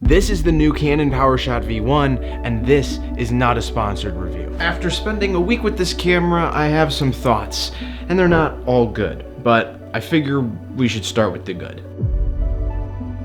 This is the new Canon Powershot V1, and this is not a sponsored review. After spending a week with this camera, I have some thoughts, and they're not all good, but I figure we should start with the good.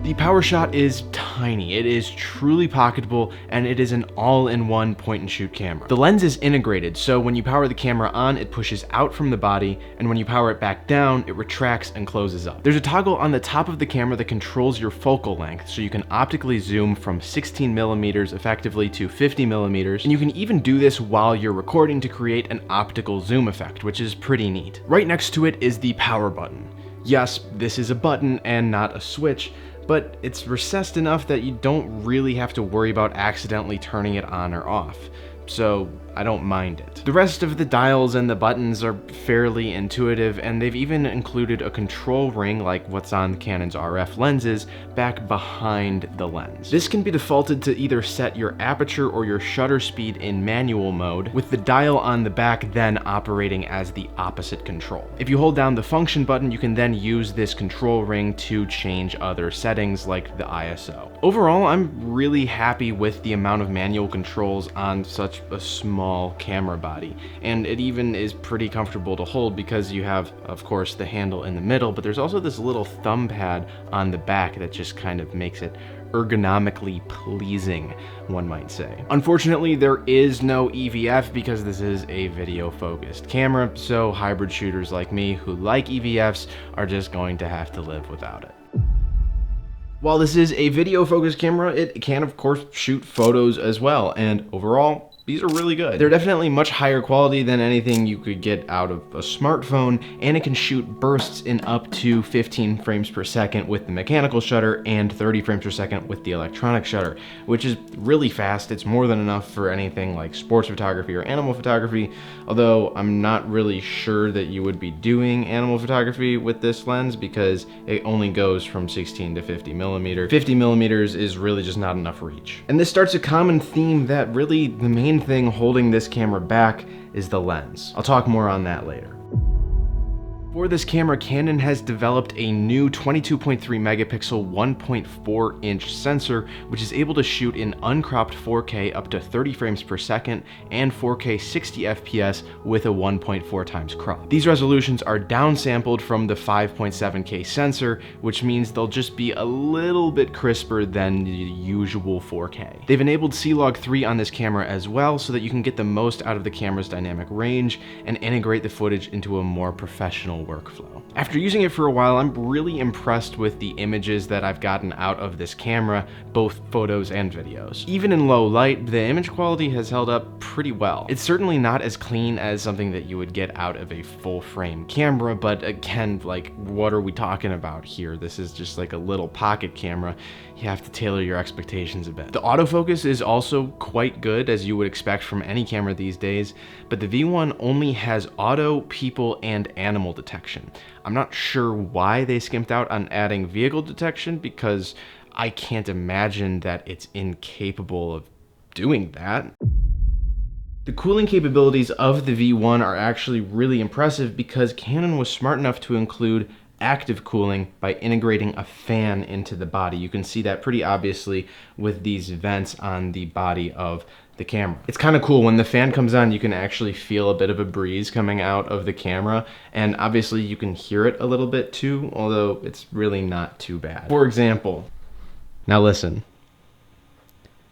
The Powershot is tiny, it is truly pocketable, and it is an all-in-one point-and-shoot camera. The lens is integrated, so when you power the camera on, it pushes out from the body, and when you power it back down, it retracts and closes up. There's a toggle on the top of the camera that controls your focal length, so you can optically zoom from 16mm effectively to 50mm, and you can even do this while you're recording to create an optical zoom effect, which is pretty neat. Right next to it is the power button. Yes, this is a button and not a switch, but it's recessed enough that you don't really have to worry about accidentally turning it on or off, so I don't mind it. The rest of the dials and the buttons are fairly intuitive, and they've even included a control ring like what's on Canon's RF lenses back behind the lens. This can be defaulted to either set your aperture or your shutter speed in manual mode, with the dial on the back then operating as the opposite control. If you hold down the function button, you can then use this control ring to change other settings like the ISO. Overall, I'm really happy with the amount of manual controls on such a small camera body, and it even is pretty comfortable to hold because you have, of course, the handle in the middle, but there's also this little thumb pad on the back that just kind of makes it ergonomically pleasing, one might say. Unfortunately, there is no EVF because this is a video-focused camera, so hybrid shooters like me who like EVFs are just going to have to live without it. While this is a video-focused camera, it can, of course, shoot photos as well, and overall, these are really good. They're definitely much higher quality than anything you could get out of a smartphone, and it can shoot bursts in up to 15 frames per second with the mechanical shutter and 30 frames per second with the electronic shutter, which is really fast. It's more than enough for anything like sports photography or animal photography, although I'm not really sure that you would be doing animal photography with this lens because it only goes from 16 to 50mm. 50mm is really just not enough reach. And this starts a common theme that really the main thing holding this camera back is the lens. I'll talk more on that later. For this camera, Canon has developed a new 22.3 megapixel 1.4 inch sensor, which is able to shoot in uncropped 4K up to 30 frames per second and 4K 60 FPS with a 1.4 times crop. These resolutions are downsampled from the 5.7K sensor, which means they'll just be a little bit crisper than the usual 4K. They've enabled C-Log 3 on this camera as well, so that you can get the most out of the camera's dynamic range and integrate the footage into a more professional workflow. After using it for a while, I'm really impressed with the images that I've gotten out of this camera, both photos and videos. Even in low light, the image quality has held up pretty well. It's certainly not as clean as something that you would get out of a full frame camera, but again, like, what are we talking about here? This is just like a little pocket camera. You have to tailor your expectations a bit. The autofocus is also quite good, as you would expect from any camera these days, but the V1 only has auto, people, and animal detection. I'm not sure why they skimped out on adding vehicle detection, because I can't imagine that it's incapable of doing that. The cooling capabilities of the V1 are actually really impressive because Canon was smart enough to include active cooling by integrating a fan into the body. You can see that pretty obviously with these vents on the body of the camera. It's kind of cool. When the fan comes on, you can actually feel a bit of a breeze coming out of the camera, and obviously you can hear it a little bit too, although it's really not too bad. For example, now listen.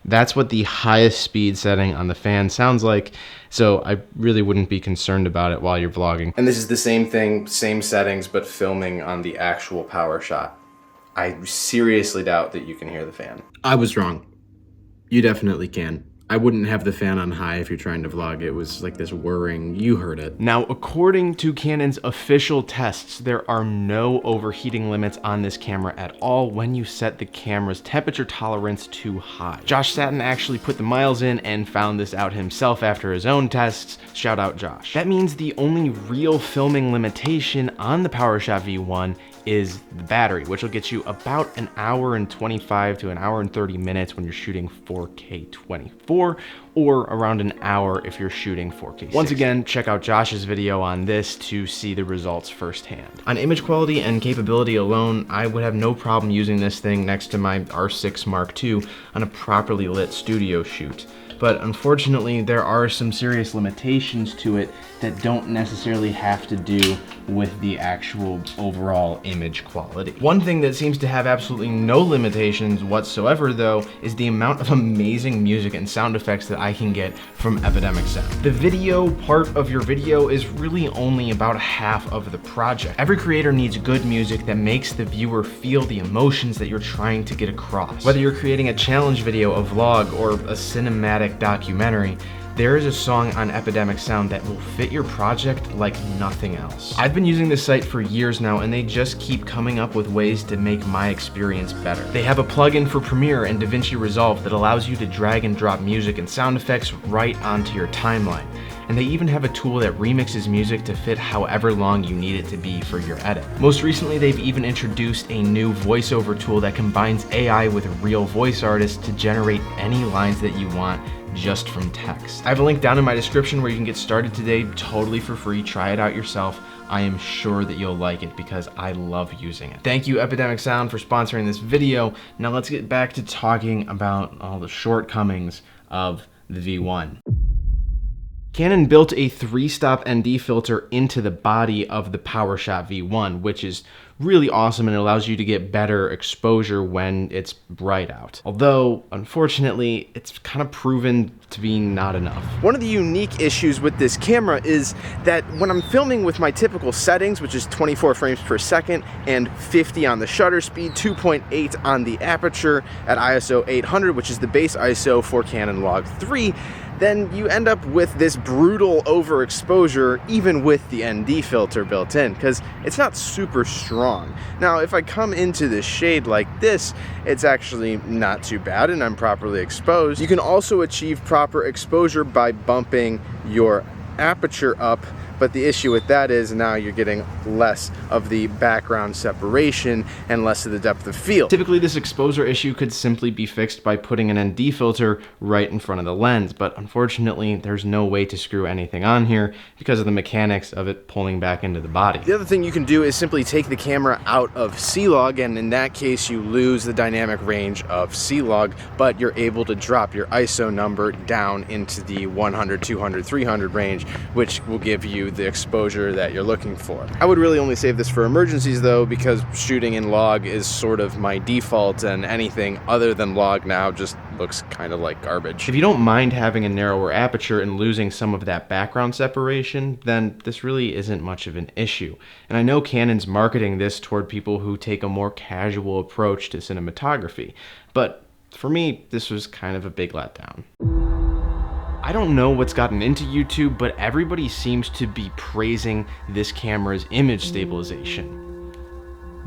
That's what the highest speed setting on the fan sounds like, so I really wouldn't be concerned about it while you're vlogging. And this is the same thing, same settings, but filming on the actual Powershot. I seriously doubt that you can hear the fan. I was wrong. You definitely can. I wouldn't have the fan on high if you're trying to vlog. It was like this whirring, you heard it. Now, according to Canon's official tests, there are no overheating limits on this camera at all when you set the camera's temperature tolerance too high. Josh Satin actually put the miles in and found this out himself after his own tests. Shout out Josh. That means the only real filming limitation on the Powershot V1 is the battery, which will get you about an hour and 25 to an hour and 30 minutes when you're shooting 4K 24, or around an hour if you're shooting 4K 60. Once again, check out Josh's video on this to see the results firsthand. On image quality and capability alone, I would have no problem using this thing next to my R6 Mark II on a properly lit studio shoot. But unfortunately, there are some serious limitations to it that don't necessarily have to do with the actual overall image quality. One thing that seems to have absolutely no limitations whatsoever, though, is the amount of amazing music and sound effects that I can get from Epidemic Sound. The video part of your video is really only about half of the project. Every creator needs good music that makes the viewer feel the emotions that you're trying to get across. Whether you're creating a challenge video, a vlog, or a cinematic documentary, there is a song on Epidemic Sound that will fit your project like nothing else. I've been using this site for years now, and they just keep coming up with ways to make my experience better. They have a plugin for Premiere and DaVinci Resolve that allows you to drag and drop music and sound effects right onto your timeline. And they even have a tool that remixes music to fit however long you need it to be for your edit. Most recently, they've even introduced a new voiceover tool that combines AI with real voice artists to generate any lines that you want just from text. I have a link down in my description where you can get started today totally for free. Try it out yourself. I am sure that you'll like it because I love using it. Thank you, Epidemic Sound, for sponsoring this video. Now let's get back to talking about all the shortcomings of the V1. Canon built a 3-stop ND filter into the body of the Powershot V1, which is really awesome and it allows you to get better exposure when it's bright out. Although, unfortunately, it's kind of proven to be not enough. One of the unique issues with this camera is that when I'm filming with my typical settings, which is 24 frames per second and 50 on the shutter speed, 2.8 on the aperture at ISO 800, which is the base ISO for Canon Log 3, then you end up with this brutal overexposure even with the ND filter built in, because it's not super strong. Now, if I come into the shade like this, it's actually not too bad and I'm properly exposed. You can also achieve proper exposure by bumping your aperture up, but the issue with that is now you're getting less of the background separation and less of the depth of field. Typically, this exposure issue could simply be fixed by putting an ND filter right in front of the lens, but unfortunately, there's no way to screw anything on here because of the mechanics of it pulling back into the body. The other thing you can do is simply take the camera out of C-Log, and in that case, you lose the dynamic range of C-Log, but you're able to drop your ISO number down into the 100, 200, 300 range, which will give you the exposure that you're looking for. I would really only save this for emergencies though, because shooting in log is sort of my default, and anything other than log now just looks kind of like garbage. If you don't mind having a narrower aperture and losing some of that background separation, then this really isn't much of an issue. And I know Canon's marketing this toward people who take a more casual approach to cinematography, but for me, this was kind of a big letdown. I don't know what's gotten into YouTube, but everybody seems to be praising this camera's image stabilization.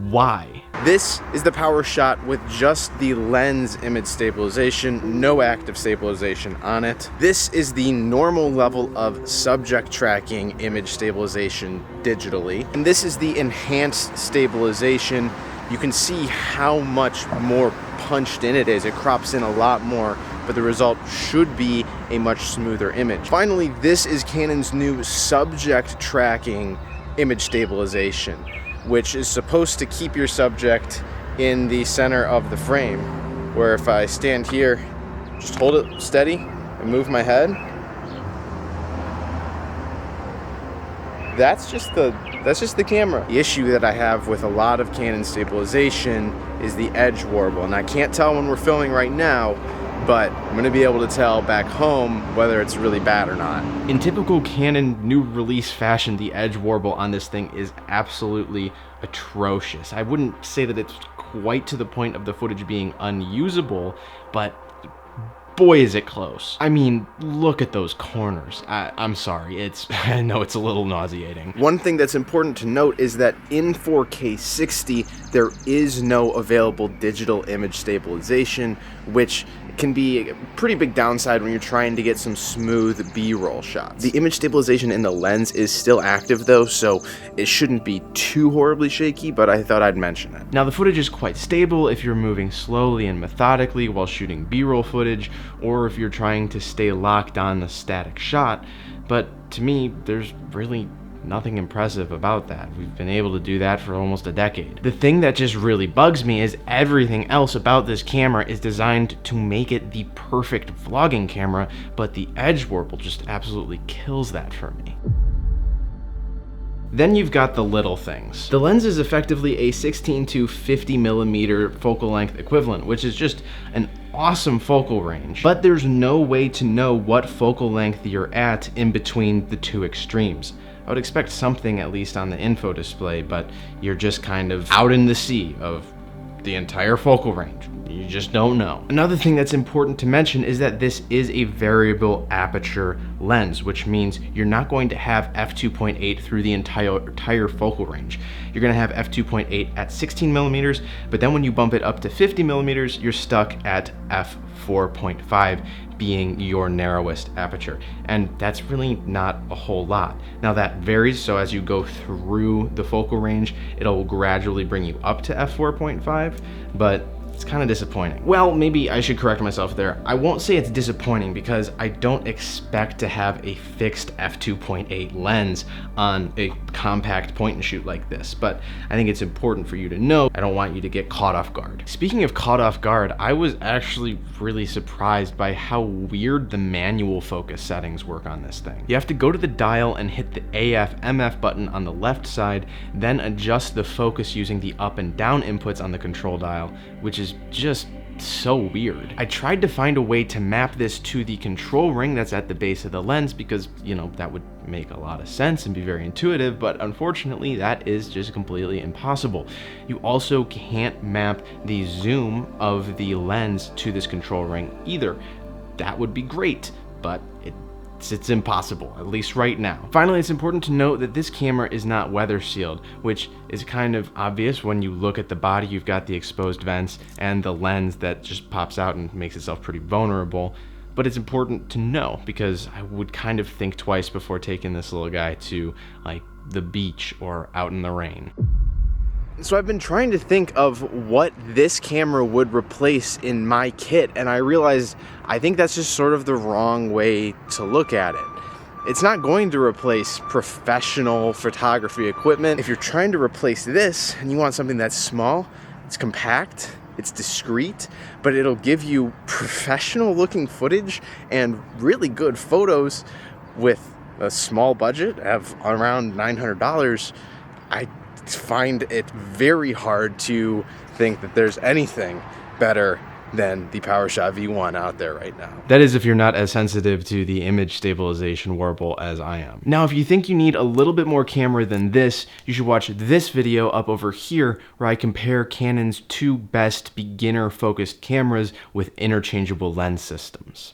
Why? This is the Powershot with just the lens image stabilization, no active stabilization on it. This is the normal level of subject tracking image stabilization digitally. And this is the enhanced stabilization. You can see how much more punched in it is. It crops in a lot more, but the result should be a much smoother image. Finally, this is Canon's new subject tracking image stabilization, which is supposed to keep your subject in the center of the frame, where if I stand here, just hold it steady and move my head, that's just the camera. The issue that I have with a lot of Canon stabilization is the edge warble, and I can't tell when we're filming right now, but I'm gonna be able to tell back home whether it's really bad or not. In typical Canon new release fashion, the edge warble on this thing is absolutely atrocious. I wouldn't say that it's quite to the point of the footage being unusable, but boy is it close. I mean, look at those corners. I'm sorry, I know it's a little nauseating. One thing that's important to note is that in 4K 60, there is no available digital image stabilization, which can be a pretty big downside when you're trying to get some smooth B-roll shots. The image stabilization in the lens is still active though, so it shouldn't be too horribly shaky, but I thought I'd mention it. Now the footage is quite stable if you're moving slowly and methodically while shooting B-roll footage, or if you're trying to stay locked on a static shot, but to me, there's really nothing impressive about that. We've been able to do that for almost a decade. The thing that just really bugs me is everything else about this camera is designed to make it the perfect vlogging camera, but the edge warble just absolutely kills that for me. Then you've got the little things. The lens is effectively a 16 to 50 millimeter focal length equivalent, which is just an awesome focal range, but there's no way to know what focal length you're at in between the two extremes. I would expect something at least on the info display, but you're just kind of out in the sea of the entire focal range. You just don't know. Another thing that's important to mention is that this is a variable aperture lens, which means you're not going to have f2.8 through the entire focal range. You're gonna have f2.8 at 16 millimeters, but then when you bump it up to 50 millimeters, you're stuck at f4.5 being your narrowest aperture. And that's really not a whole lot. Now that varies, so as you go through the focal range, it'll gradually bring you up to f4.5, but it's kind of disappointing. Well, maybe I should correct myself there. I won't say it's disappointing because I don't expect to have a fixed f2.8 lens on a compact point and shoot like this, but I think it's important for you to know. I don't want you to get caught off guard. Speaking of caught off guard, I was actually really surprised by how weird the manual focus settings work on this thing. You have to go to the dial and hit the AF/MF button on the left side, then adjust the focus using the up and down inputs on the control dial, which is just so weird. I tried to find a way to map this to the control ring that's at the base of the lens because, you know, that would make a lot of sense and be very intuitive, but unfortunately that is just completely impossible. You also can't map the zoom of the lens to this control ring either. That would be great, but it's impossible, at least right now. Finally, it's important to note that this camera is not weather sealed, which is kind of obvious when you look at the body. You've got the exposed vents and the lens that just pops out and makes itself pretty vulnerable. But it's important to know because I would kind of think twice before taking this little guy to like the beach or out in the rain. So I've been trying to think of what this camera would replace in my kit, and I realized I think that's just sort of the wrong way to look at it. It's not going to replace professional photography equipment. If you're trying to replace this and you want something that's small, it's compact, it's discreet, but it'll give you professional looking footage and really good photos with a small budget of around $900, I find it very hard to think that there's anything better than the Powershot V1 out there right now. That is if you're not as sensitive to the image stabilization warble as I am. Now, if you think you need a little bit more camera than this, you should watch this video up over here where I compare Canon's two best beginner focused cameras with interchangeable lens systems.